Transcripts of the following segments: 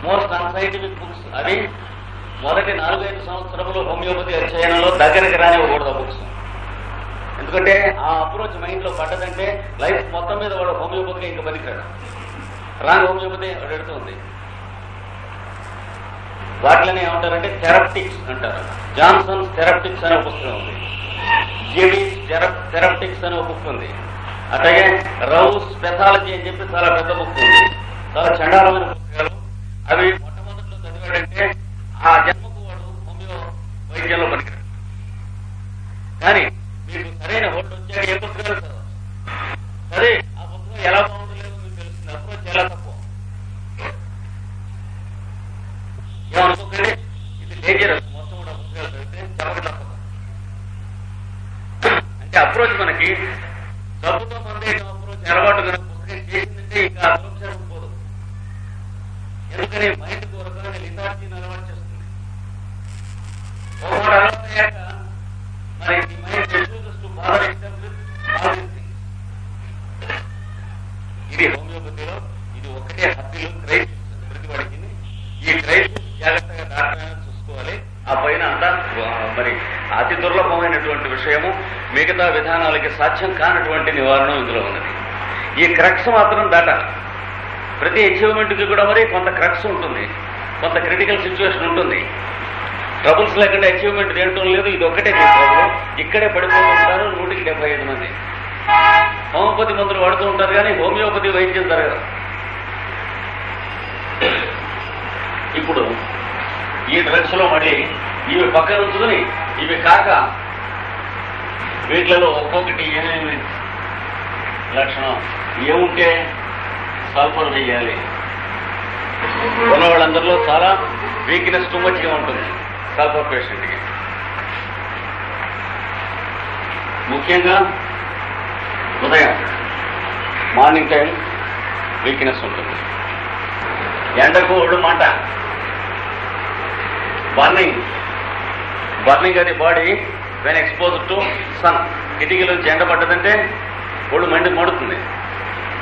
Most unscientific books. అవి మొదటి 4-5 సంవత్సరములు హోమియోపతి అధ్యయనంలో దగ్గరికి రానివ్వకూడదు బుక్స్. ఎందుకంటే ఆ అప్రోచ్ మైండ్ లో పడ్డదంటే లైఫ్ మొత్తం మీద వాడు హోమియోపతిగా ఇంకా పనికిరాడు. రాంగ్ హోమియోపతి అడుగుతుంది. వాటిని ఏమంటారంటే థెరప్టిక్స్ అంటారు. జాన్సన్స్ థెరప్టిక్స్ అనే పుస్తకం ఉంది. జెవిస్ థెరప్టిక్స్ అనే బుక్ ఉంది. అట్లాగే రౌస్ పెథాలజీ అని చెప్పి చాలా పెద్ద బుక్ ఉంది. చాలా చండాలమైన పుస్తకాలు. అవి మొట్టమొదటిలో చదివాడంటే ఆ జన్మకు వాడు హోమియో వైద్యంలో పనికిరాడు. కానీ మీకు సరైన హోల్డ్ వచ్చాక ఏ పుస్తకాలు చదవాలి. సరే ఆ పుస్తకం ఎలా బాగుండలేదో మీకు తెలుస్తుంది. అప్రోచ్ ఎలా తక్కువ. ఏమనుకోకండి, ఇది డేంజరస్. మొత్తం కూడా పుస్తకాలు చదివితే చెప్పక తప్పదు. అంటే అప్రోచ్ మనకి డబ్బుతో పొందేయడం అప్రోచ్ అలవాటు కనుక పుస్తకం చేసిందంటే ఇంకా అప్రోచ్ పోదు. ఎందుకని మైండ్ కు ఒక రకమైన లిథార్జీని అలవాటు చేస్తుంది. ఒకటి అలవాటు అయ్యాక మరి ఈ మైండ్ బాధ ఇది హోమియోపతిలో ఇది ఒకటే హద్దులు క్రైసిస్ ప్రతి వాడికి. ఈ క్రైసిస్ జాగ్రత్తగా డాక్టర్ చూసుకోవాలి. ఆ పైన అంతా మరి అతి దుర్లభమైనటువంటి విషయము, మిగతా విధానాలకి సాధ్యం కానటువంటి నివారణ ఇందులో ఉన్నది. ఈ క్రక్స్ మాత్రం దాటాలి. ప్రతి అచీవ్మెంట్కి కూడా మరి కొంత క్రక్స్ ఉంటుంది, కొంత క్రిటికల్ సిచ్యువేషన్ ఉంటుంది. ట్రబుల్స్ లేకుండా అచీవ్మెంట్ దేంటం లేదు. ఇది ఒక్కటే ట్రబుల్. ఇక్కడే పడిపోతుంటారు 175 మంది. హోమియోపతి మందులు వాడుతూ ఉంటారు కానీ హోమియోపతి వైద్యం జరగదు. ఇప్పుడు ఈ డ్రగ్స్ లో మళ్ళీ ఇవి పక్కన ఉంచుకుని ఇవి కాక వీటిలలో ఒక్కొక్కటి ఏమేమి లక్షణం ఏముంటే సల్ఫర్ వేయాలి. ఉన్న వాళ్ళందరిలో చాలా వీక్నెస్ టూ మచ్గా ఉంటుంది సల్ఫర్ పేషెంట్కి. ముఖ్యంగా ఉదయం మార్నింగ్ టైం వీక్నెస్ ఉంటుంది. ఎండకు ఒళ్ళు మంట, బర్నింగ్ అది body when exposed to sun. కిటికీల నుంచి ఎండ పడ్డదంటే ఒళ్ళు మండుతుంది.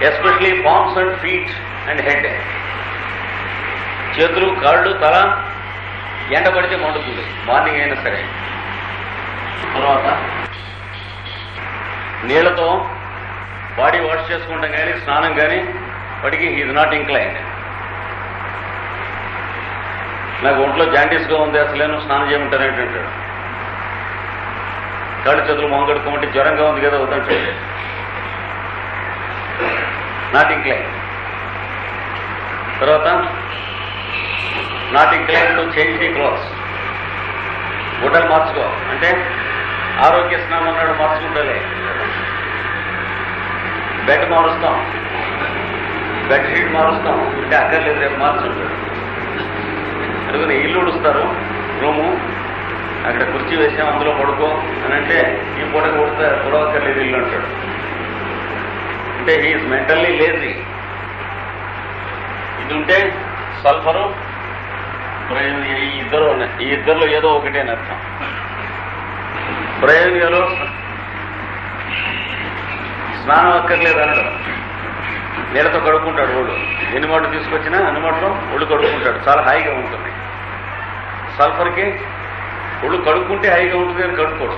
Especially palms and feet and head. చేతులు, కాళ్ళు, తల ఎండ పడితే మండుతుంది మార్నింగ్ అయినా సరే. తర్వాత నీళ్లతో బాడీ వాష్ చేసుకుంటాం కానీ స్నానం కానీ వాడికి హీజ్ నాట్ ఇంక్లైన్డ్. నాకు ఒంట్లో జాండీస్గా ఉంది, అసలేను స్నానం చేయమంటారేంటి అంటాడు. కాళ్ళు చేతులు మొహం కడుక్కోమంటే జ్వరంగా ఉంది కదా వద్దంటాడు. Not incline. తర్వాత not incline to change the clothes. గుడ్డలు మార్చుకో అంటే ఆరోగ్య స్నానం అన్నాడు, మార్చుకుంటాలే. బెడ్ మారుస్తాం, బెడ్ షీట్ మారుస్తాం అంటే అక్కర్లేదు రేపు మార్చుంటాడు. అందుకని ఇల్లు ఉడుస్తారు, రూము అక్కడ కుర్చీ వేసాం అందులో పడుకో అని అంటే ఈ పూట పొడవక్కర్లేదు ఇల్లు అంటాడు. అంటే హీఈస్ మెంటల్లీ లేజీ. ఇది ఉంటే సల్ఫరు ఈ ఇద్దరులో ఏదో ఒకటే అని అర్థం. ప్రయోజనాలు స్నానం అక్కర్లేదు అనడు, నీళ్ళతో కడుక్కుంటాడు. ఒళ్ళు ఎన్ని మాటలు తీసుకొచ్చినా అన్ని మాటలు ఒళ్ళు కడుక్కుంటాడు, చాలా హాయిగా ఉంటుంది. సల్ఫర్కి ఒళ్ళు కడుక్కుంటే హాయిగా ఉంటుంది అని కడుక్కోడు.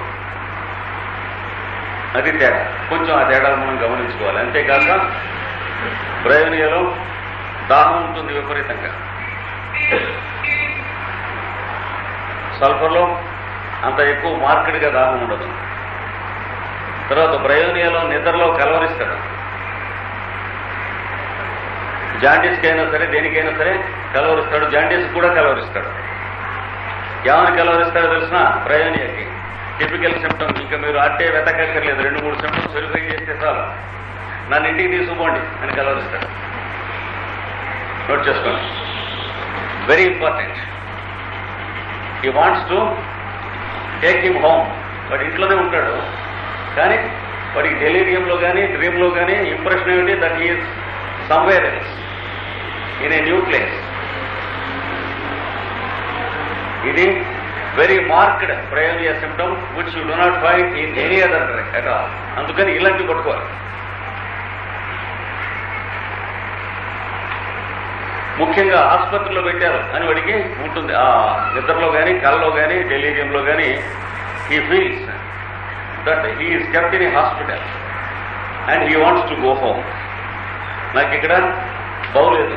అది తేడా. కొంచెం ఆ తేడాలు మనం గమనించుకోవాలి. అంతేకాక ప్రయోజనాలు దాహం ఉంటుంది విపరీతంగా. సల్ఫర్లో అంత ఎక్కువ మార్కెట్గా దాహం ఉండదు. తర్వాత ప్రయోజనాలు నిద్రలో కలవరిస్తాడు. జాండీస్కి అయినా సరే దేనికైనా సరే కలవరిస్తాడు. జాండీస్ కూడా కలవరిస్తాడు. ఏమని కలవరిస్తాడో తెలిసిన ప్రయోజనాలకి టిపికల్ సిమ్టమ్స్. ఇంకా మీరు అట్టే వెతకక్కర్లేదు, 2-3 సిమ్టమ్స్ వెరిఫై చేస్తే చాలు. నన్ను ఇంటికి తీసుకుపోండి అని కలవరిస్తాడు. నోట్ చేసుకోండి, very important. He wants to take him home. వాడు ఇంట్లోనే ఉంటాడు కానీ వాడికి డెలీరియంలో కానీ డ్రీమ్లో కానీ ఇంప్రెషన్ ఏమిటి, that is somewhere else in a new place. ఇది వెరీ మార్క్డ్ ప్రయోజన symptom which you do not find in any other drug at all. అందుకని ఇలాంటివి పట్టుకోవాలి. ముఖ్యంగా ఆసుపత్రిలో పెట్టారు అని వాడికి ఉంటుంది. ఆ నిద్రలో కానీ కళ్ళలో కానీ డెలీరియంలో కానీ he feels that he is kept in a hospital and he wants to go home. నాకు ఇక్కడ బాగులేదు,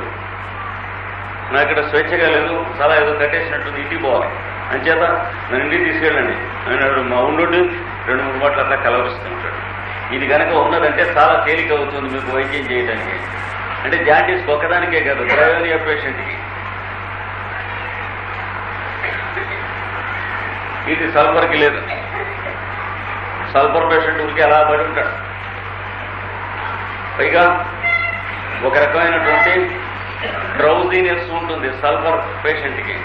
నాకు ఇక్కడ స్వేచ్ఛగా లేదు, చాలా ఏదో కట్టేసినట్టుంది, ఇంటికి పోవాలి అంచేత నన్ను ఇంటికి తీసుకెళ్ళండి అని మా ఉండు 2-3 మాటలు అట్లా కలవరిస్తూ ఉంటాడు. ఇది కనుక ఉన్నదంటే చాలా తేలిక అవుతుంది మీకు వైద్యం చేయడానికి. అంటే జాండీస్ ఒక్కదానికే కాదు, బ్రయోనియా పేషెంట్కి. ఇది సల్ఫర్కి లేదు. సల్ఫర్ పేషెంట్ ఊరికి అలా పడి ఉంటాడు. పైగా ఒక రకమైనటువంటి డ్రౌజీనెస్ ఉంటుంది సల్ఫర్ పేషెంట్కి.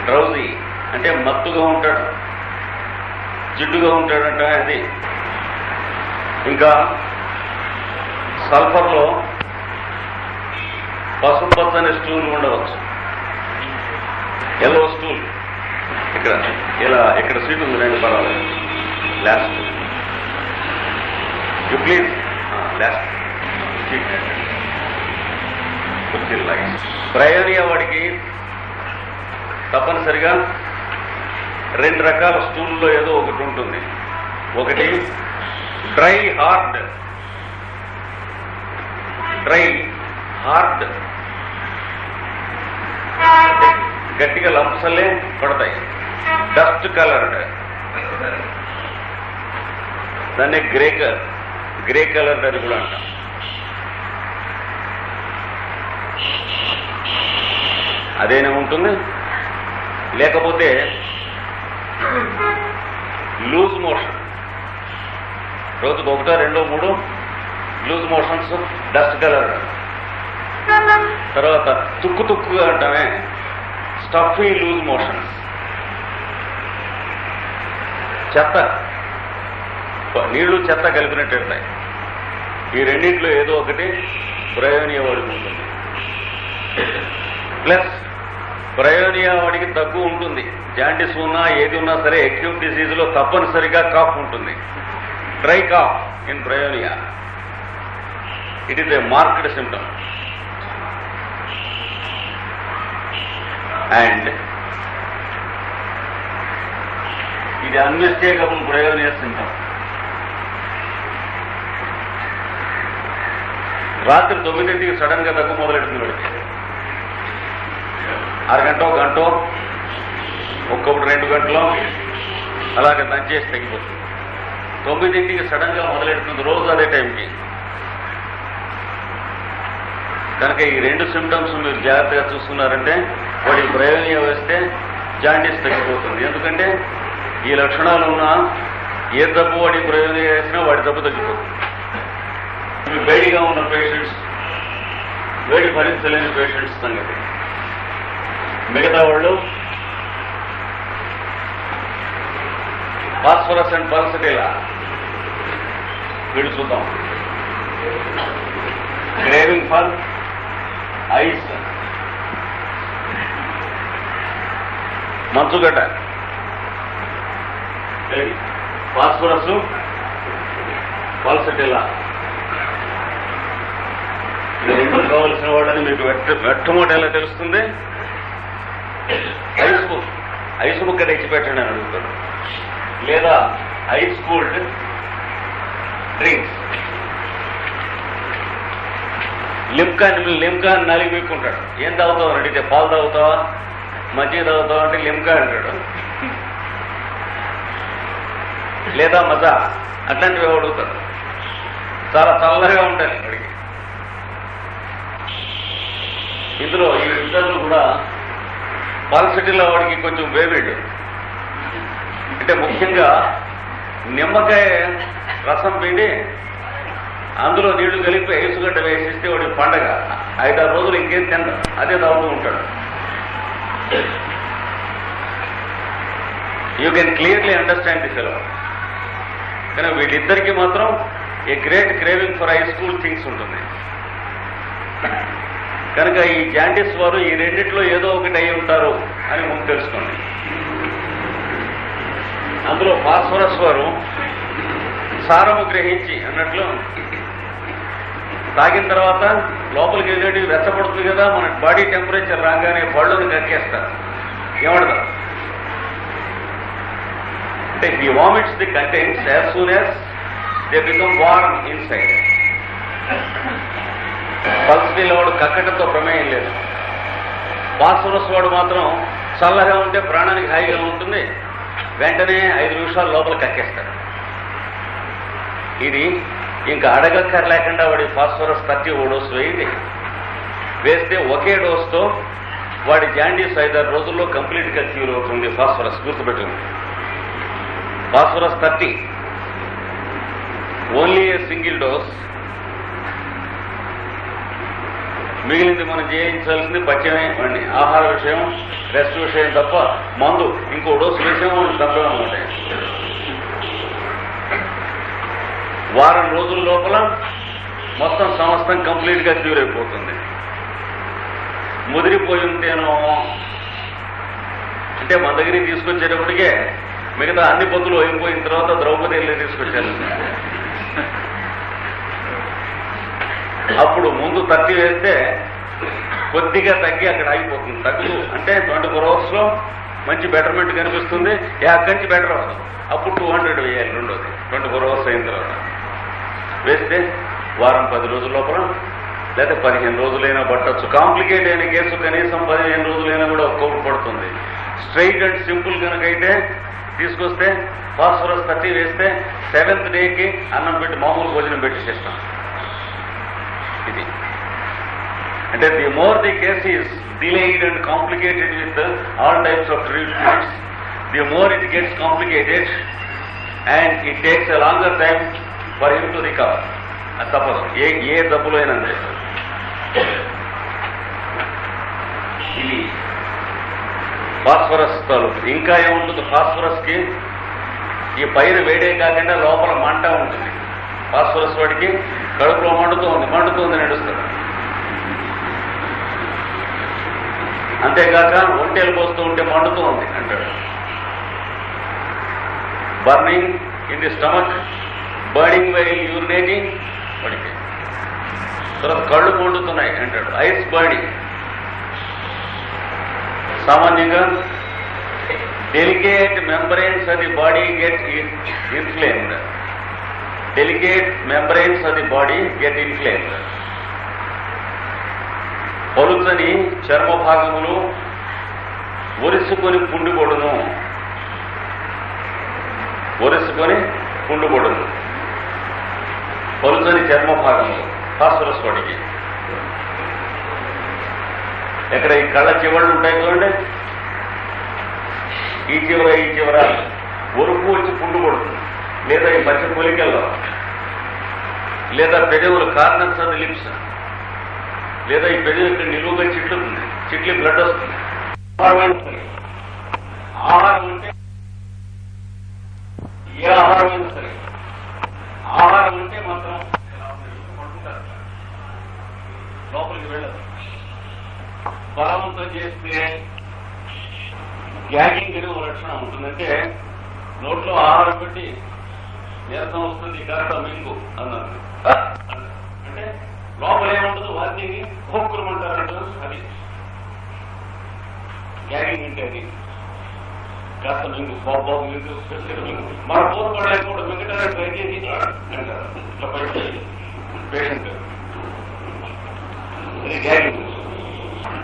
డ్రౌజీ అంటే మత్తుగా ఉంటాడు, జిడ్డుగా ఉంటాడంట అది. ఇంకా సల్ఫర్లో పసుపు పచ్చని స్టూల్ ఉండవచ్చు, ఎల్లో స్టూల్. ఇక్కడ ఇలా ఇక్కడ సీట్ ఉంది, 2 పర్వాలేదు. Last you please last Bryonia వాడికి తప్పనిసరిగా 2 రకాల స్టూల్లో ఏదో ఒకటి ఉంటుంది. ఒకటి డ్రై హార్డ్ గట్టిగా లంప్సలే పడతాయి. డస్ట్ కలర్డ్, దాన్ని గ్రే కలర్డ్ అని కూడా అంటాం. అదేనే ఉంటుంది. లేకపోతే లూజ్ మోషన్, రోజుకు 1, 2, 3 లూజ్ మోషన్స్, డస్ట్ కలర్. తర్వాత తుక్కుగా అంటామే, స్టఫీ లూజ్ మోషన్స్. చెత్త, నీళ్లు చెత్త కలిపినట్టు. ఈ రెండింటిలో ఏదో ఒకటి బ్రయోనియా వాడికి ఉంటుంది. ప్లస్ బ్రయోనియా వాడికి దగ్గు ఉంటుంది. జాండీస్ ఉన్నా ఏది ఉన్నా సరే అక్యూట్ డిసీజ్లో తప్పనిసరిగా కాఫ్ ఉంటుంది. Dry cough in Bryonia, it is a marked symptom. And ఇది అన్మిస్టేకబుల్ బ్రయోనియా సిమ్టమ్. రాత్రి 9ంటికి సడన్ గా దగ్గు మొదలెడుతుంది వాడికి. అరగంట, గంట, ఒక్కొక్కటి 2 గంటలు అలాగే దంచేసి తగ్గిపోతుంది. 9ంటికి సడన్ గా మొదలెడుతుంది, రోజు అదే టైంకి. కనుక ఈ 2 సిమ్టమ్స్ మీరు జాగ్రత్తగా చూసుకున్నారంటే వాడికి బ్రయోనియా వేస్తే జాండీస్ తగ్గిపోతుంది. ఎందుకంటే ఈ లక్షణాలు ఉన్న ఏ జబ్బు వాడికి బ్రయోనియా వేసినా వాడి జబ్బు తగ్గిపోతుంది. వేడిగా ఉన్న పేషెంట్స్, వేడి భరించలేని పేషెంట్స్ సంగతి. మిగతా వాళ్ళు ఫాస్ఫరస్ అండ్ పల్సటిలా వీళ్ళు చూద్దాం. క్రేవింగ్ ఫర్ ఐస్, మంచుగడ్డ, ఫాస్ఫరస్, పల్సటిలా. రెండు కావలసిన వాళ్ళని మీకు వెట్టమోట ఎలా తెలుస్తుంది? ఐస్ ముక్క తెచ్చిపెట్టండి అని అడుగుతాడు. లేదా ఐస్ కూల్డ్ డ్రింక్స్. లిమ్కా నలిగి పెట్టుకుంటాడు. ఏం తాగుతావు అని అడిగితే పాలు తాగుతావా, మజ్జిగ తాగుతావా అంటే లిమ్కా అంటాడు. లేదా మజా, అట్లాంటివి అడుగుతాడు. చాలా చల్లగా ఉంటాయి అడిగి. ఇందులో ఈ ఇద్దరు కూడా పాలసిటీలో వాడికి కొంచెం వేవిడ్. అంటే ముఖ్యంగా నిమ్మకాయ రసం పిండి అందులో నీళ్లు కలిపి ఐసుగడ్డ వేసిస్తే వాడికి పండగ. 5-6 రోజులు ఇంకేం తింటాడు, అదే తాగుతూ ఉంటాడు. You can clearly understand the fellow. కానీ వీళ్ళిద్దరికీ మాత్రం a great craving for ice cool things ఉంటుంది. కనుక ఈ జాండీస్ వారు ఈ రెండిట్లో ఏదో ఒకటి అయి ఉంటారు అని ముందు తెలుసుకోండి. అందులో ఫాస్ఫరస్ వారు సారము గ్రహించి అన్నట్లు తాగిన తర్వాత లోపలికి వెళ్ళేటి వెచ్చబడుతుంది కదా, మన బాడీ టెంపరేచర్ రాగానే పళ్ళుని కక్కేస్తారు. ఏమడతారు అంటే he vomits the contents as soon as they become warm inside. పల్సరీలో వాడు కక్కటంతో ప్రమేయం లేదు. ఫాస్ఫరస్ వాడు మాత్రం చల్లగా ఉంటే ప్రాణానికి హాయిగా ఉంటుంది, వెంటనే 5 నిమిషాల లోపల కక్కేస్తాడు. ఇది ఇంకా అడగక్కర్లేకుండా వాడి ఫాస్ఫరస్ 30 డోస్ వేయండి. వేస్తే ఒకే డోస్తో వాడి జాండీస్ 5-6 రోజుల్లో కంప్లీట్గా క్యూర్ అవుతుంది. ఫాస్ఫరస్ గుర్తుపెట్టింది. Phosphorus 30, only a single dose. మిగిలింది మనం చేయించాల్సింది పచ్చమే అండి, ఆహార విషయం, రెస్ట్ విషయం తప్ప మందు ఇంకో డోసు విషయం తప్పడం అనమాట. వారం రోజుల లోపల మొత్తం సమస్తం కంప్లీట్గా క్యూర్ అయిపోతుంది. ముదిరిపోయి ఉంటేనో అంటే మన దగ్గరికి తీసుకొచ్చేటప్పటికే మిగతా అన్ని పొద్దులు అయిపోయిన తర్వాత ద్రౌపది వెళ్ళి తీసుకొచ్చారు. అప్పుడు ముందు 30 వేస్తే కొద్దిగా తగ్గి అక్కడ ఆగిపోతుంది. తగ్గు అంటే 24 hours మంచి బెటర్మెంట్ కనిపిస్తుంది. అక్కడి నుంచి బెటర్ అవుతుంది. అప్పుడు 200 వేయాలి రెండోది 24 hours అయిన తర్వాత వేస్తే వారం 10 రోజుల లోపల లేదా 15 రోజులైనా పట్టచ్చు. కాంప్లికేట్ అయిన కేసు కనీసం 15 రోజులైనా కూడా ఒక్కొక్కటి పడుతుంది. స్ట్రైట్ అండ్ సింపుల్ కనుకైతే తీసుకొస్తే ఫాస్ఫరస్ 30 వేస్తే 7th డేకి అన్నం పెట్టి మామూలు భోజనం పెట్టేసేస్తాం. ఇది అంటే the more the case is delayed and complicated with all types of treatments, the more it gets complicated and it takes a longer time for him to recover. అది తప్పదు, ఏ జబ్బులో అయినా. ఇది ఫాస్ఫరస్ తాలూకు. ఇంకా ఏముంటుంది ఫాస్ఫరస్ కి? ఈ పైన వేడే కాకుండా లోపల మంట ఉంటుంది. ఫాస్ఫరస్ వాడికి కడుపులో మండుతుంది నడుస్తుంది. అంతేకాక ఒంటేలు పోస్తూ ఉంటే మండుతూ ఉంది అంటాడు. Burning in the stomach, burning while urinating వాడికి. తర్వాత కళ్ళు మండుతున్నాయి అంటాడు. Eyes burning. సామాన్యంగా delicate membranes of the body get inflamed. Delicate membranes of the body get inflamed. పలుచని చర్మ భాగములు ఒరిసుకొని పుండుకొడును. పలుచని చర్మ భాగములు ఫాస్ఫరస్ వాడికి. ఎక్కడ ఈ కళ్ళ చివళ్ళు ఉంటాయి చూడండి, ఈ చివర ఒరుపు వచ్చి పుండు కొడుతుంది. లేదా ఈ మధ్య పొలికల్లో, లేదా పెదవులు కార్నర్స్ ఆఫ్ ది లిప్స్, లేదా ఈ పెదవి ఇక్కడ నిలువుగా చిట్లి బ్లడ్ వస్తుంది. ఆహారం అంటే ఏ ఆహారం అయినా సరే, ఆహారం అంటే మాత్రం లోపలికి వెళ్ళదు. బలవంతం చేస్తే గ్యాగింగ్ అనే ఒక లక్షణం ఉంటుందంటే నోట్లో ఆహారం పెట్టి నీరసం వస్తుంది, కాస్త మింగు అన్నారు. అంటే లోపల ఏముండదు, వాటిని హోక్కురమంటారు. అది గ్యాగింగ్ అంటే అది కాస్త మింగు, బాబు మింగు, మన పోసుకోవడానికి కూడా మింగటానికి ట్రై చేసి అంటారు. ఇట్లా పట్టి పేషెంట్ అది గ్యాగింగ్.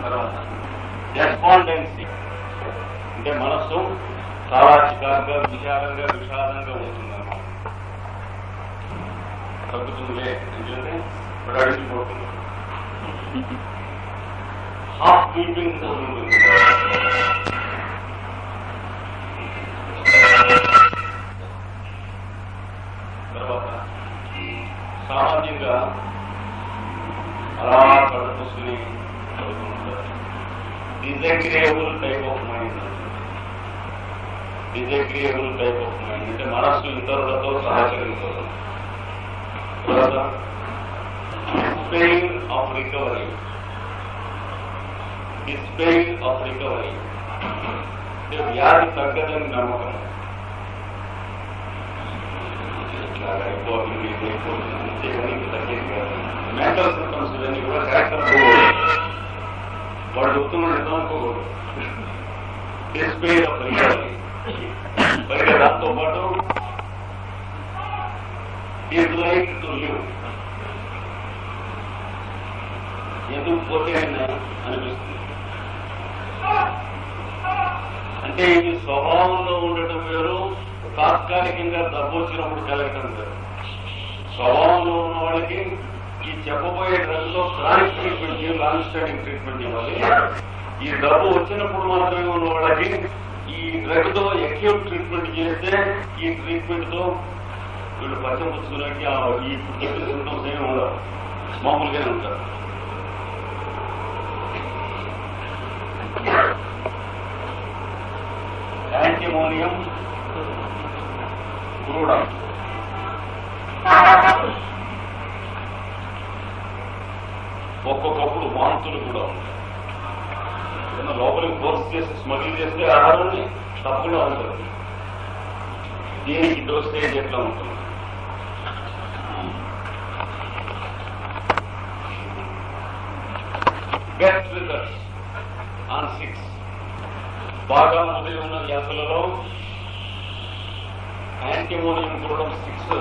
తర్వాత రెస్పాండెన్సీ అంటే మనస్సు చాలా చికారుగా, విషాదంగా ఉంటుందన్నమాట. తగ్గుతుందిలే అంటే ఇప్పుడు అడిగిపోతుంది. హాఫ్ బీటింగ్ ఉంటుంది. తర్వాత సామాన్యంగా అలా కళ్ళు మూసుకుని చదువుతుంటారు. Disagreeable type of mind. Disagreeable type of mind అంటే మనస్సు ఇతరులతో సహకరించదు. తర్వాత డిస్పెయిర్ ఆఫ్ రికవరీ. అంటే వ్యాధి తగ్గదని నమ్మకం. ఇట్లాగా అయిపోతుంది, తగ్గేది కాదు. మెంటల్ సిమ్టమ్స్ ఇవన్నీ కూడా కరెక్ట్ వాడు చెప్తున్నాడు నిజం అనుకోకూడదు. డిస్ప్లేగా పరిగెడాలి. పైగా దాంతో పాటు ఈజ్ రైట్ టు లివ్ ఎందుకు పోతే అనిపిస్తుంది. అంటే ఇది స్వభావంలో ఉండటం వేరు, తాత్కాలికంగా డబ్బు వచ్చినప్పుడు కలగటం వేరు. స్వభావంలో ఉన్న వాళ్ళకి ఈ చెప్పబోయే డ్రగ్లో chronic treatment, long standing treatment ఇవ్వాలి. ఈ డబ్బు వచ్చినప్పుడు మాత్రమే ఉన్న వాళ్ళకి ఈ డ్రగ్ తో అక్యూట్ ట్రీట్మెంట్ చేస్తే ఈ ట్రీట్మెంట్ తో వీళ్ళు పచ్చం పుచ్చుకోవడానికి ఇప్పుడు చెప్పిన సింటమ్స్ ఏమి ఉండవు, మామూలుగానే ఉంటారు. యాంటిమోనియం క్రూడా ఒక్కొక్కప్పుడు వాంతులు కూడా ఉంటాయి. ఏదైనా లోపలికి ఫోర్స్ చేసి స్మగ్లింగ్ చేస్తే ఆహారాన్ని తప్పకుండా ఉంటుంది. దీనికి డోసేజ్ ఎట్లా ఉంటుంది? బెస్ట్ రిజల్ట్స్ ఆన్ 6 బాగా మొదలు ఉన్న వ్యాసులలో యాంటిమోనియం కూడా 6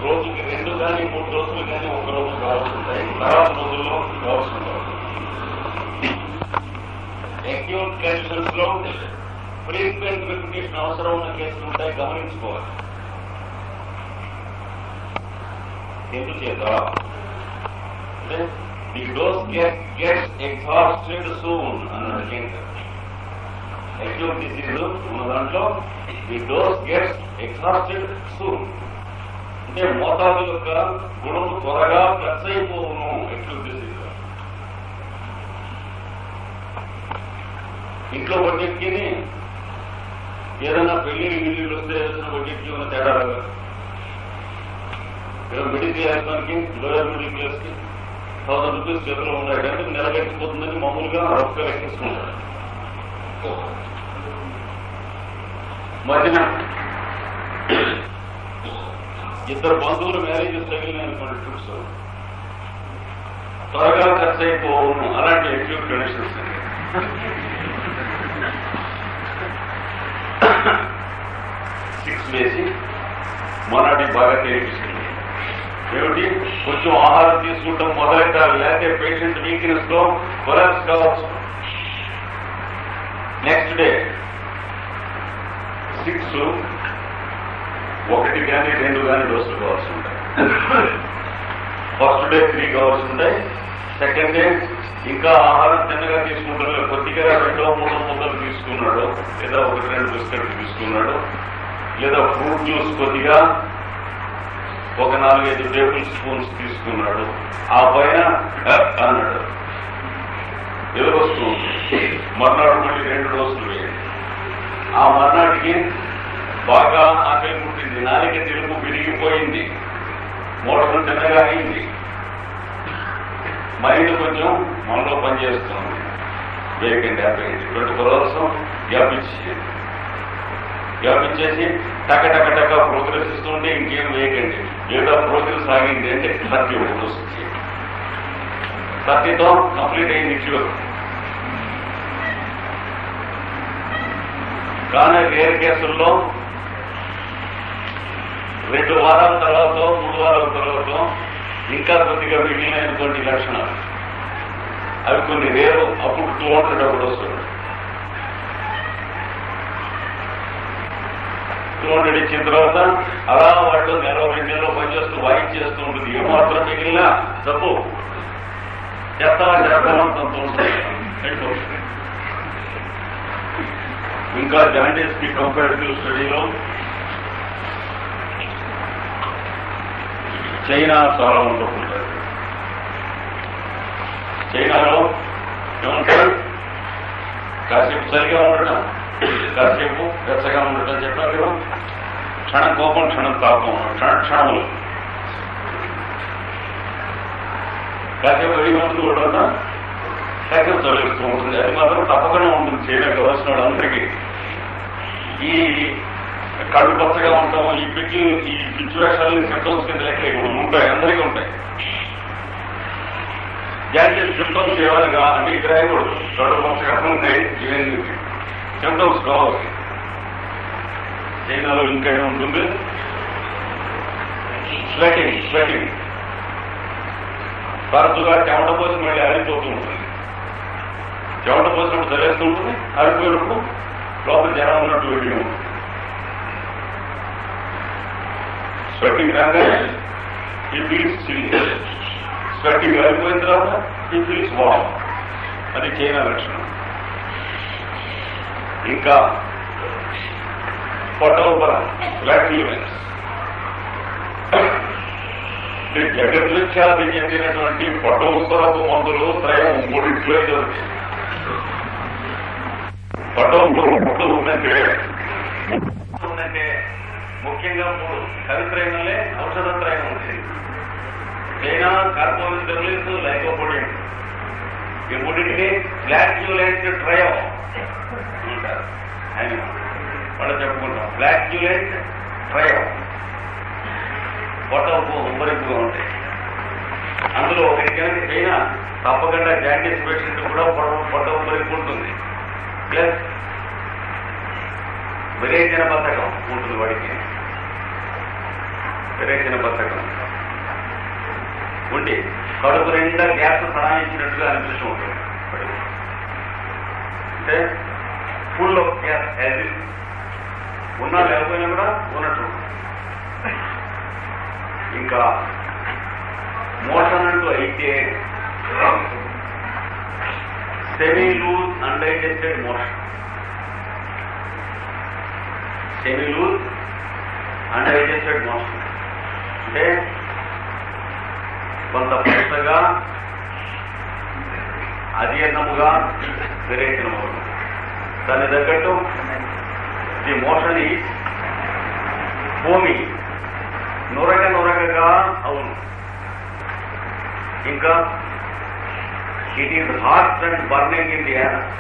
రోజుకి 2 కానీ 3 రోజులు కానీ 1 రోజు కావాల్సి ఉంటాయి. తర్వాత రోజుల్లో కావాల్సి ఉంటాయి. అక్యూట్ కండిషన్స్ లో ఫ్రీక్వెంట్ రిపిటేషన్ అవసరం ఉన్న కేసులు ఉంటాయి, గమనించుకోవాలి. ఎందుచేత అంటే the dose gets exhausted soon అన్నాడు కేంద్ర. అక్యూట్ డిసీజ్ ఉన్న దాంట్లో the dose gets exhausted soon అంటే మోతాదు యొక్క గుణం త్వరగా ఖర్చు అయిపోవును. అక్యూట్ డిసీజ్ ఇంట్లో బడ్జెట్కి ఏదైనా పెళ్లి గిల్లీలు వస్తే ఏదైనా బడ్జెట్కి ఉన్న తేడా మిడిల్ క్లాస్కి లోయర్ మిడిల్ క్లాస్ కి 1000 రూపీస్ చేతిలో ఉన్నాయి అంటే నెలకెక్కిపోతుందని మామూలుగా రఫ్గా లెక్కిస్తుంటారు. మధ్యన ఇద్దరు బంధువులు మ్యారేజెస్ తగిలినటువంటి ట్రిప్స్ త్వరగా ఖర్చు అయిపోవును. అలాంటి అక్యూట్ కండిషన్స్ 6 వేసి మొన్నటి బాగా తెలియజేస్తుంది. ఏమిటి? కొంచెం ఆహారం తీసుకుంటాం మొదలెట్టాలి, లేకపోతే పేషెంట్ వీక్నెస్ లో కొలాప్స్ కావచ్చు. నెక్స్ట్ డే 6 1 కానీ 2 కానీ డోసులు కావాల్సి ఉంటాయి. ఫస్ట్ డే 3 కావాల్సి ఉంటాయి. సెకండ్ డే ఇంకా ఆహారం తిన్నగా తీసుకుంటారు, కొద్దిగా 2-3 ముద్దలు తీసుకున్నాడు, లేదా 1-2 బిస్కెట్లు తీసుకున్నాడు, లేదా ఫ్రూట్ జ్యూస్ కొద్దిగా 4-5 టేబుల్ స్పూన్స్ తీసుకున్నాడు. ఆ పైన అన్నాడు ఎదురొస్తుంది. మర్నాడు మళ్ళీ 2 డోసులు వేయండి. ఆ మర్నాటికి బాగా ఆకలి పుట్టింది, నాలిక తెలుగు విరిగిపోయింది, మోడలు తిన్నగా అయింది, మైండ్ కొంచెం మనలో పనిచేస్తుంది. వేయకండి 24 అవర్స్ గ్యాప్ ఇచ్చేసి టక ప్రోగ్రెస్ ఇస్తుంటే ఇంకేం వేయకండి. ఏదో ప్రోగ్రెస్ ఆగింది అంటే 30 వస్తుంది. 30తో కంప్లీట్ అయింది క్యూర్. కానీ రేర్ కేసుల్లో 2 వారాల తర్వాత 3 వారాల తర్వాత ఇంకా కొద్దిగా మిగిలినటువంటి లక్షణాలు అవి కొన్ని రేరు. అప్పుడు 200 అప్పుడు వస్తుంది. 200 ఇచ్చిన తర్వాత అలా వాళ్ళు 2 నెలలో పనిచేస్తూ వాయించేస్తూ ఉంటుంది. ఏమాత్రం మిగిలినా తప్పు చేస్తామంత ఉంటుంది. ఇంకా జాయింటీస్ కి కంపారిటివ్ స్టడీలో చైనా చాలా ఉంటుంది. చైనాలో ఏమంటారు? కాసేపు సరిగా ఉండటం, కాసేపు వెచ్చగా ఉండటం చెప్పారు కదా. క్షణం కోపం, క్షణం తాపం, క్షణములు. కాసేపు వెడిగా ఉంటుంది కూడా, కాసేపు తొలగిస్తూ ఉంటుంది. అది మాత్రం తప్పకుండా ఉంటుంది చైనా కావాల్సిన వాళ్ళందరికీ. ఈ కళ్ళు పచ్చగా ఉంటాం, ఈ పిచ్చి వేషాలు సింటమ్స్ కింద లెక్క ఉంటాయి, అందరికీ ఉంటాయి. జాండీస్ సిమ్టమ్స్ ఏమైనా మీకు రాయకూడదు. కడుపు ఉంటాయి, ఇవన్నీ సిమ్టమ్స్ కావాలి. చైనాలో ఇంకా ఏముంటుంది, స్వెటింగ్ తరచుగా చెమట పోసి మళ్ళీ ఆరిపోతూ ఉంటుంది. చెమట పోసినప్పుడు చలేస్తూ ఉంటుంది, ఆరిపోయినప్పుడు లోపల జనం ఉన్నట్టు వెళ్ళి ఉంటుంది. స్వెటింగ్ రాగానే ఈ ఫీల్స్ చిల్లి, స్వెటింగ్ ఆరిపోయిన తర్వాత ఈ ఫీల్స్ వామ్. అది చైనా లక్షణం. ఇంకా పొట్టల ఫ్లాట్యూలెన్స్, జగద్విఖ్యాతి చెందినటువంటి పొట్టోత్సరపు మందులు త్రయం మూడింట్లో దొరికి ఉందంటే ముఖ్యంగా 3 కవిత్రయంలో ఔషధత్రయం ఉంది. China, carbo vegetabilis, Lycopodium. ఈ మూడింటిని ఫ్లాట్యూలెంట్ ట్రయం అంటారు. ఆయన వాళ్ళు చెప్పుకుంటాం ఫ్లాట్యూలెంట్ ట్రయం. పొట్ట ఉబ్బరింపుగా ఉంటాయి. అందులో ఒకటి చైనా తప్పకుండా జాండీస్ పేషెంట్ కూడా పొట్ట ఉబ్బరింపు ఉంటుంది. ప్లస్ విరేచన బద్ధకం ఉంటుంది. వాడికి విరేచన బద్ధకం ఉండి కడుపు నిండా గ్యాస్ సడాయించినట్టుగా అనిపిస్తూ ఉంటుంది. అంటే ఫుల్ ఆఫ్ గ్యాస్ హ్యాజ్ ఉన్నా లేకపోయినా కూడా ఉన్నట్టు. ఇంకా మోషన్ అంటూ అయితే semi loose undigested motion. Semi loose undigested motion అంటే కొంత పలుచగా అజీర్ణముగా విరేచనము. దాని తగ్గట్టు ది మోషన్ ఈ భూమి నురగగా అవును. ఇంకా it is hot and burning in the anus.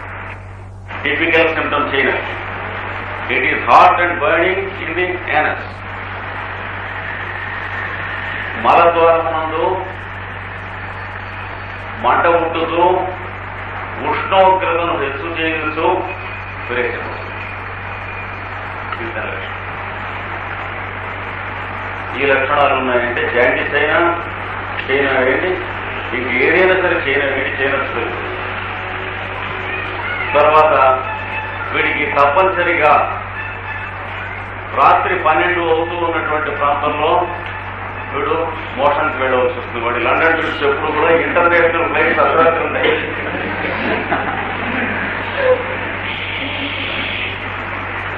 Typical symptoms China. It is hot and burning in the anus. మలద్వారమునందు మంట ఉంటుతూ ఉష్ణోగ్రతను హెచ్చు చేస్తూ విరేచన. ఈ లక్షణాలు ఉన్నాయంటే జాండీస్ అయినా చైనా వేయండి, ఇంక ఏదైనా సరే చైనా వేడి చైనా జరుగుతుంది. తర్వాత వీడికి తప్పనిసరిగా రాత్రి 12 అవుతూ ఉన్నటువంటి ప్రాంతంలో వీడు మోషన్కి వెళ్ళవలసి వస్తుంది. వాడి లండన్ ట్రిప్స్ ఎప్పుడు కూడా ఇంటర్నేషనల్ ఫ్లైట్స్ అర్ధరాత్రి ఉంటాయి.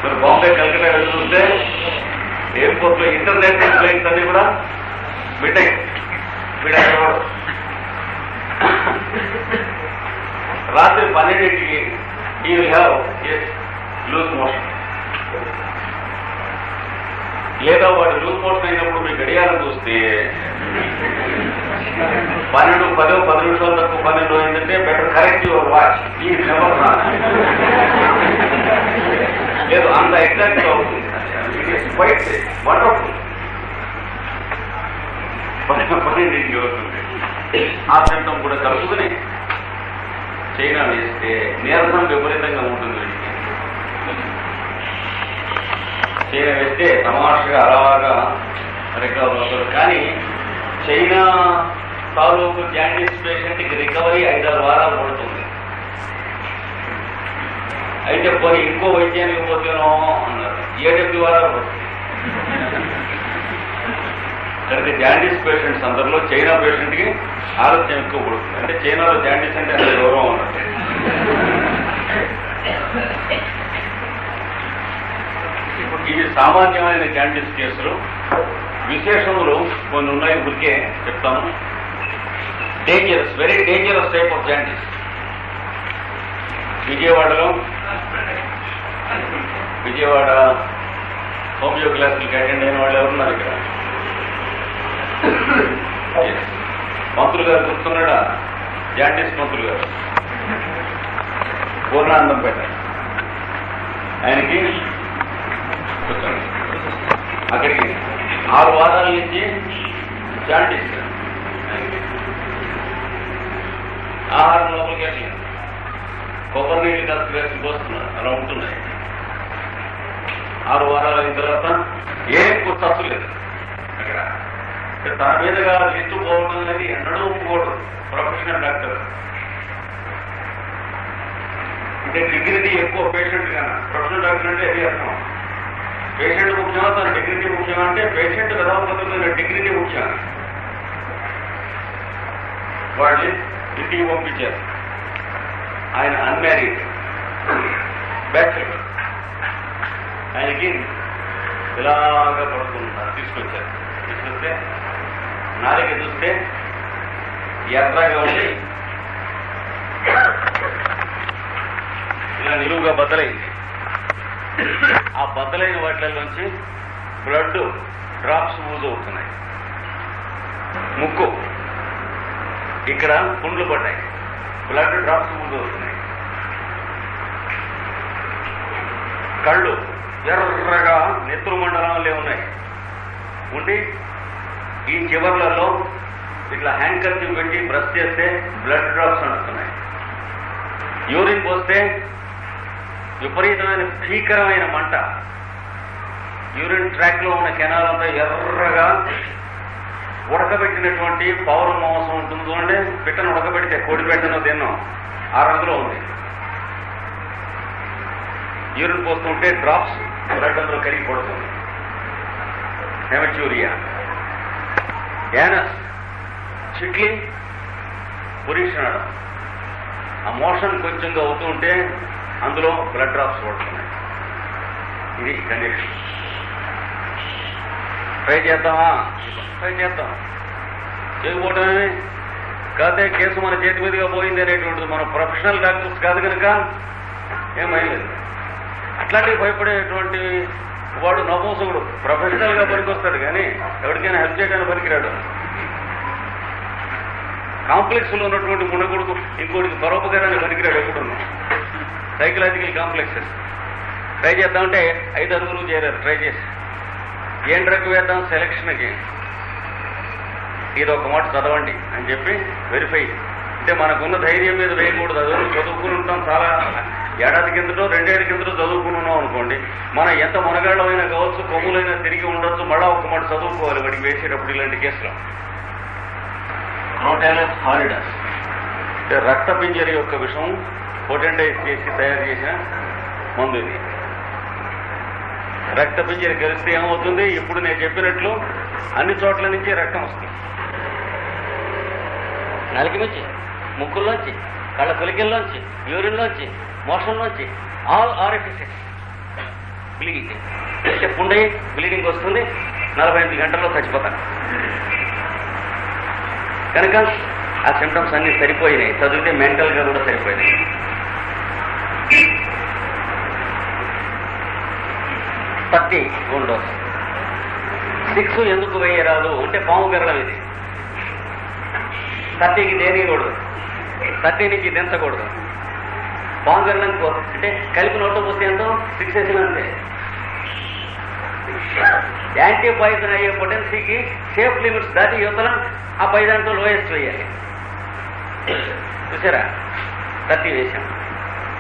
మీరు బాంబే, కలకత్తా వెళ్తుంటే ఎయిర్పోర్ట్ లో ఇంటర్నేషనల్ ఫ్లైట్స్ అన్ని కూడా మిడ్నైట్. వీడేవాడు రాత్రి 12కి ఈ విల్ హ్యావ్ లూజ్ మోషన్. లేదా వాడు లూజ్ మోషన్ అయినప్పుడు మీ గడియారం చూస్తే 12, 10 నిమిషాలు తక్కువ 12 ఏంటంటే బెటర్ కరెక్ట్ యువర్ వాచ్. ఈ నెవర్ లేదు, అంత ఎగ్జాక్ట్ గా అవుతుంది. It is quite wonderful. 12కి అవుతుంది. ఆ సిమ్టమ్ కూడా కలుపుకుని చైనా వేస్తే నీరసం విపరీతంగా ఉంటుంది. చైనా వేస్తే తమాషగా అలాగా రికవర్ అవుతారు. కానీ చైనా తాలూకు జాండీస్ పేషెంట్కి రికవరీ 5-6 వారాలు పడుతుంది. అయితే పోయి ఇంకో వైద్యానికి పోతేనో అన్నారు 7-8 వారాలు పడుతుంది. కనుక జాండీస్ పేషెంట్స్ అందరిలో చైనా పేషెంట్కి ఆలస్యం ఎక్కువ పడుతుంది. అంటే చైనాలో జాండీస్ అంటే అంత గౌరవం అన్నట్టు. ఇవి సామాన్యమైన జాండీస్ కేసులు. విశేషములు కొన్ని ఉన్నాయి, ఊరికే చెప్తాను. Dangerous, very dangerous type of jaundice. Vijayawada homeo క్లాసులకి అటెండ్ అయిన వాళ్ళు ఎవరున్నారు ఇక్కడ? మంత్రులు గారు కూర్చున్నాడా? జాండీస్ మంత్రులు గారు పూర్ణానందం పేట. ఆయనకి కూర్చోండి. అక్కడికి 6 వారాల నుంచి జాండీస్. ఆహారం లోపలికి వెళ్ళలేదు. కొబ్బరి నీళ్ళు కలిసి వేసి పోస్తున్నారు. అలా ఉంటున్నాయి. 6 వారాలు అయిన తర్వాత ఏం ఖర్చు లేదు అక్కడ. తన మీదుగా లిస్టు పోవడం అనేది ఎన్నడూ ఒప్పుకోడు ప్రొఫెషనల్ డాక్టర్. అంటే డిగ్నిటీ ఎక్కువ పేషెంట్ కన్నా. ప్రొఫెషనల్ డాక్టర్ అంటే అది అర్థం. పేషెంట్ ముఖ్యమా తన డిగ్నిటీ ముఖ్యమా అంటే పేషెంట్ కథాపద్ధతులు డిగ్నిటీ ముఖ్యం. వాళ్ళు ఇంటికి పంపించారు. ఆయన అన్మ్యారీడ్ బ్యాచులర్. ఆయనకి ఇలాగా పడుకుంటున్నారు. తీసుకొచ్చారు. తీసుకొస్తే నాలుగు చూస్తే ఎర్రగా ఉండి ఇలా నిలువుగా బద్దలైంది. ఆ బద్దలైన వాటిలోంచి బ్లడ్ డ్రాప్స్ యూజ్ అవుతున్నాయి. ముక్కు ఇక్కడ పుండ్లు పడ్డాయి. బ్లడ్ డ్రాప్స్ యూజ్ అవుతున్నాయి. కళ్ళు ఎర్రగా నెత్తురు మండలంలో ఉన్నాయి. ఉండి ఈ చివర్లలో ఇట్లా హ్యాంకర్చీఫ్ పెట్టి బ్రష్ చేస్తే బ్లడ్ డ్రాప్స్ అంటున్నాయి. యూరిన్ పోస్తే విపరీతమైన భీకరమైన మంట. యూరిన్ ట్రాక్ లో ఉన్న కెనాలంతా ఎర్రగా ఉడకబెట్టినటువంటి పౌర మాంసం ఉంటుంది చూడండి. పిట్టను ఉడకబెడితే కోడి పెట్టను తిన్నాం, ఆ రంగులో ఉంది. యూరిన్ పోస్తుంటే డ్రాప్స్ బ్లడ్ అందులో కరిగి పడుతుంది. హెమచ్యూరియా. యానస్ చిట్లి పురీక్షణడం. ఆ మోషన్ కొంచెంగా అవుతూ ఉంటే అందులో బ్లడ్ డ్రాప్స్ పడుతున్నాయి. ఇది కండిషన్. ట్రై చేద్దామా? ట్రై చేద్దాం. చేయకపోవటమే కాదే కేసు మన చేతి మీదుగా పోయింది అనేటువంటిది. మన ప్రొఫెషనల్ డాక్టర్స్ కాదు కనుక ఏమైలేదు. అట్లాంటివి భయపడేటువంటి వాడు నమోసకుడు. ప్రొఫెషనల్ గా పనికొస్తాడు కానీ ఎవరికైనా హెల్ప్ చేయడానికి పనికిరాడు. కాంప్లెక్స్ లో ఉన్నటువంటి మునగుడుకు ఇంకోటికి పరోపకారానికి పనికిరాడు ఎప్పుడున్నా. Psychological complexes. ట్రై చేద్దామంటే 5 అడుగులు చేరారు. ట్రై చేసి ఏం డ్రగ్ వేద్దాం సెలక్షన్కి, ఇది ఒక మాట చదవండి అని చెప్పి వెరిఫై. అంటే మనకున్న ధైర్యం మీద వేయకూడదు. అది చదువుకుని ఉంటాం. చాలా ఏడాది కిందటో 2 ఏళ్ళ కిందటో చదువుకుని ఉన్నాం అనుకోండి. మనం ఎంత మునగాళ్ళమైనా కావచ్చు, కొమ్ములైనా తిరిగి ఉండొచ్చు. మళ్ళా ఒక మాట చదువుకోవాలి వాడికి వేసేటప్పుడు ఇలాంటి కేసులో. క్రోటాలస్ హారిడస్ అంటే రక్త పింజరి యొక్క విషం పొటెంటైజ్ చేసి తయారు చేసిన మందు ఇది. రక్త పింజరి కలిస్తే ఏమవుతుంది? ఇప్పుడు నేను చెప్పినట్లు అన్ని చోట్ల నుంచి రక్తం వస్తుంది. నాలుగు నుంచి, ముక్కుల్లోంచి, కళ్ళ పులికెల్లోంచి, యూరిన్లోంచి, మోషన్లోంచి, ఆల్ ఆర్ఎఫ్ఎస్ఎస్ బ్లీడింగ్. పుండై బ్లీడింగ్ వస్తుంది. 48 గంటల్లో చచ్చిపోతాను. కనుక ఆ సిమ్టమ్స్ అన్ని సరిపోయినాయి. చదివితే మెంటల్ గా కూడా సరిపోయినాయి. పత్తి ఉండోస్ 6 ఎందుకు వేయరాదు అంటే పాము గరడం ఇది. 30కి దేనికూడదు, 30 నుంచి దించకూడదు. పాము గరడానికి అంటే కలిపి నోట్లో పోతే ఎంతో 6 వేసినంతే. యాంటీ పాయిజన్ అయ్యే పొటెన్సీకి సేఫ్ లిమిట్స్ దాటి యువతల ఆ పై దాంట్లో లోయెస్ట్ వేయాలి. చూసారా? 30 వేసాం.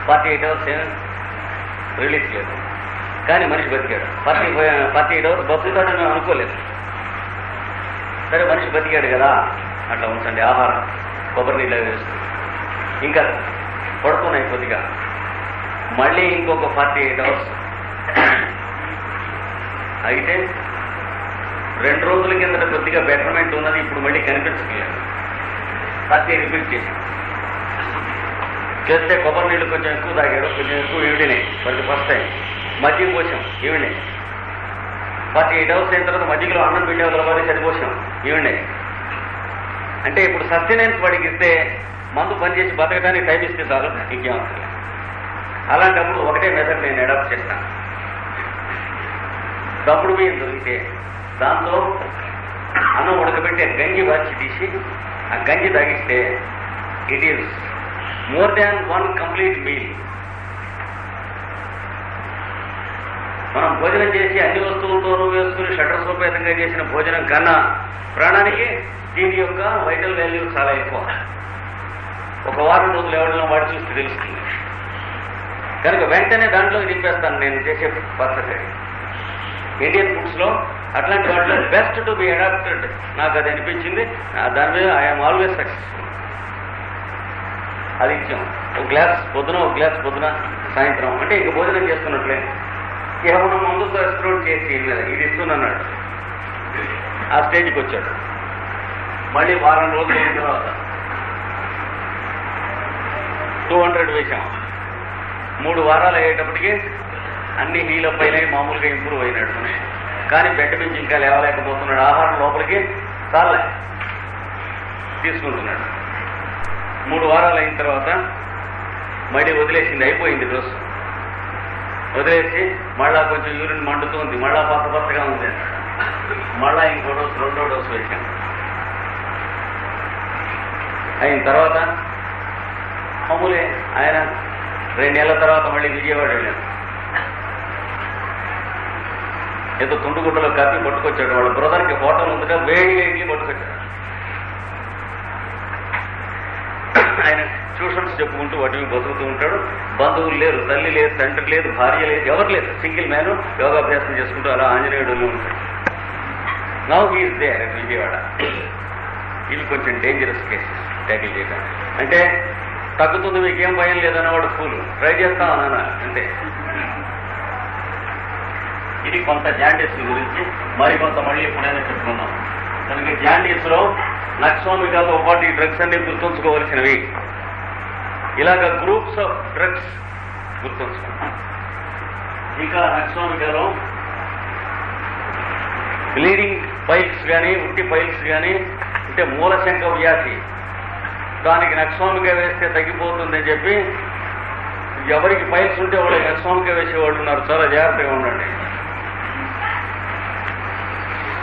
48 అవర్స్ రిలీఫ్ లేదు. కానీ మనిషి బతికాడు. 48 అవర్స్ బతుకుతాడని మేము అనుకోలేదు. సరే మనిషి బతికాడు కదా అట్లా ఉంచండి. ఆహారం కొబ్బరి నీళ్ళు వేస్తుంది. ఇంకా పడుతున్నాయి కొద్దిగా. మళ్ళీ ఇంకొక 48 అవర్స్ అయితే 2 రోజుల కిందట కొద్దిగా బెటర్మెంట్ ఉన్నది. ఇప్పుడు మళ్ళీ కనిపించట్లేదు. 30 రిపీట్ చేస్తే కొబ్బరి నీళ్ళు కొంచెం ఎక్కువ తాగాడు. కొంచెం ఎక్కువ ఈవిడినాయి. మరి ఫస్ట్ టైం మజ్జిగ పోసాం ఈవిడే. 48 అవర్స్ అయిన తర్వాత మజ్జిగలో అన్నం పిండి వదలబడి సరిపోసాం ఈవిడే. అంటే ఇప్పుడు సస్టెనెన్స్ వాడికి ఇస్తే మందు పనిచేసి బతకడానికి టైం ఇస్తే చాలు, ఇంకేమవుతుంది. అలాంటప్పుడు ఒకటే మెథడ్ నేను అడాప్ట్ చేస్తాను. తప్పుడు బియ్యం దొరికితే దాంతో అన్నం ఉడకబెట్టి గంజి వాచి తీసి ఆ గంజి తాగిస్తే it is more than 1 complete meal. మనం భోజనం చేసి అన్ని వస్తువులతోనూ వేసుకుని షట్టర్ సోపేతంగా చేసిన భోజనం కన్నా ప్రాణానికి దీని యొక్క వైటల్ వాల్యూ చాలా ఎక్కువ. ఒక వారం రోజులు ఎవరిలో వాడి చూస్తే తెలుస్తుంది. కనుక వెంటనే దాంట్లో దింపేస్తాను నేను చేసే పద్ధతి. ఇండియన్ ఫుడ్స్లో అట్లాంటి వాటిలో బెస్ట్ టు బి అడాప్టెడ్ నాకు అది అనిపించింది. దాని మీద ఐఎమ్ ఆల్వేస్ సక్సెస్ఫుల్. అది ఇచ్చాం. ఒక గ్లాస్ పొద్దున సాయంత్రం, అంటే ఇక భోజనం చేస్తున్నట్లే. ఏమన్నా ముందు ఎక్స్ప్లోర్ చేసి మీద ఇది ఇస్తున్నాడు. ఆ స్టేజ్కి వచ్చాడు. మళ్ళీ వారం రోజులు అయిన తర్వాత 200 వేసాం. 3 వారాలు అయ్యేటప్పటికి అన్ని హీలప్ అయినాయి, మామూలుగా ఇంప్రూవ్ అయినాడు. కానీ బెడ్ నుంచి ఇంకా లేవలేకపోతున్నాడు. ఆహారం లోపలికి చాలే తీసుకుంటున్నాడు. 3 వారాలు అయిన తర్వాత మళ్ళీ వదిలేసింది, అయిపోయింది డోసు. వదిలేసి మళ్ళా కొంచెం యూరిన్ మండుతుంది, మళ్ళా పచ్చగా ఉంది. మళ్ళా ఇంకో డోసు, 2వ డోసు వేసాం. అయిన తర్వాత మామూలే ఆయన 2 నెలల తర్వాత మళ్ళీ విజయవాడ వెళ్ళాను. ఏదో తుండుగుడ్డలో కాపీ పట్టుకొచ్చాడు. వాళ్ళ బ్రదర్కి హోటల్ ఉందిగా, వేడిగా ఇడ్లీ పట్టుకొచ్చాడు. ఆయన ట్యూషన్స్ చెప్పుకుంటూ వాటిని బతుకుతూ ఉంటాడు. బంధువులు లేరు, తల్లి లేదు, తండ్రి లేదు, భార్య లేదు, ఎవరు లేదు. సింగిల్ మ్యాన్ యోగాభ్యాసం చేసుకుంటూ అలా ఆంజనేయుడులో ఉంటాడు. Now he is there at Vijayawada. ఇవి కొంచెం డేంజరస్ కేసెస్ ట్యాకిల్ చేయడం. అంటే తగ్గుతుంది, మీకేం భయం లేదన్నవాడు ఫూల్, ట్రై చేస్తాం అన్నా అంతే. ఇది కొంత జాండీస్ గురించి, మరికొంత మళ్ళీ ఎప్పుడైనా చెప్పుకున్నాం. కనుక జాండీస్లో నక్సోమికాతో పాటు ఈ డ్రగ్స్ అన్ని గుర్తుంచుకోవలసినవి. ఇలాగ గ్రూప్స్ ఆఫ్ డ్రగ్స్ గుర్తుంచుకున్నాం. ఇంకా నక్సోమికాలో బ్లీడింగ్ పైల్స్ కానీ, ఉట్టి పైల్స్ కానీ, అంటే మూలశంక వ్యాధి, దానికి నక్సోమికా వేస్తే తగ్గిపోతుందని చెప్పి ఎవరికి పైల్స్ ఉంటే వాళ్ళకి నక్సోమికా వేసేవాళ్ళు ఉన్నారు. చాలా జాగ్రత్తగా ఉండండి.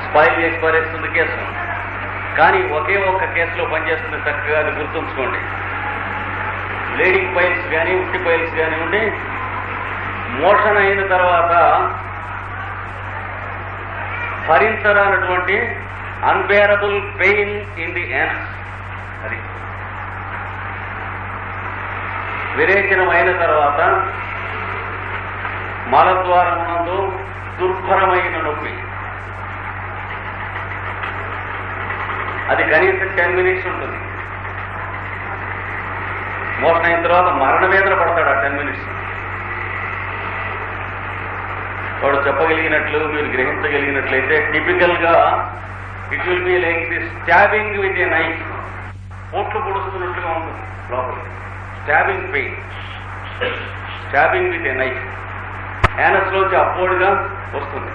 స్పాయిల్ చేసి పారేస్తుంది కేసు. కానీ ఒకే ఒక్క కేసులో పనిచేస్తుంది చక్కగా, అది గుర్తుంచుకోండి. బ్లీడింగ్ పైల్స్ కానీ, ఉట్టి పైల్స్ కానీ ఉండి మోషన్ అయిన తర్వాత భరించరానటువంటి unbearable pain in the anus, అది విరేచనం అయిన తర్వాత మలద్వారం నందు దుర్భరమైన నొప్పి, అది కనీసం 10 minutes ఉంటుంది. మోషన్ అయిన తర్వాత మరణ వేదన పడతాడు ఆ 10 minutes. వాడు చెప్పగలిగినట్లు మీరు గ్రహించగలిగినట్లయితే టిపికల్ గా it will be like the stabbing with a knife. పోట్లు పొడుస్తున్నట్లుగా ఉంటుంది లోపల. Stabbing pain, stabbing with a knife. Anus లోంచి అప్పోర్డ్గా వస్తుంది.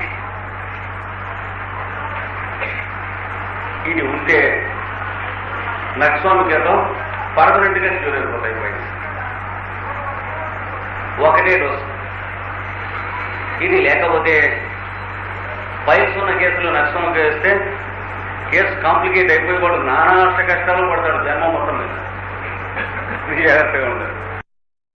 ఇది ఉంటే నక్సోమికాతో పర్మనెంట్ గా క్యూర్ అయిపోతాయి. ఒకటే డోసు. ఇది లేకపోతే పైల్స్ ఉన్న కేసులో నక్సోమికా వేస్తే కేసు కాంప్లికేట్ అయిపోయి వాడు నానా కష్టాలు పడతాడు జన్మ మొత్తం మీద. జాగ్రత్తగా ఉంటాడు.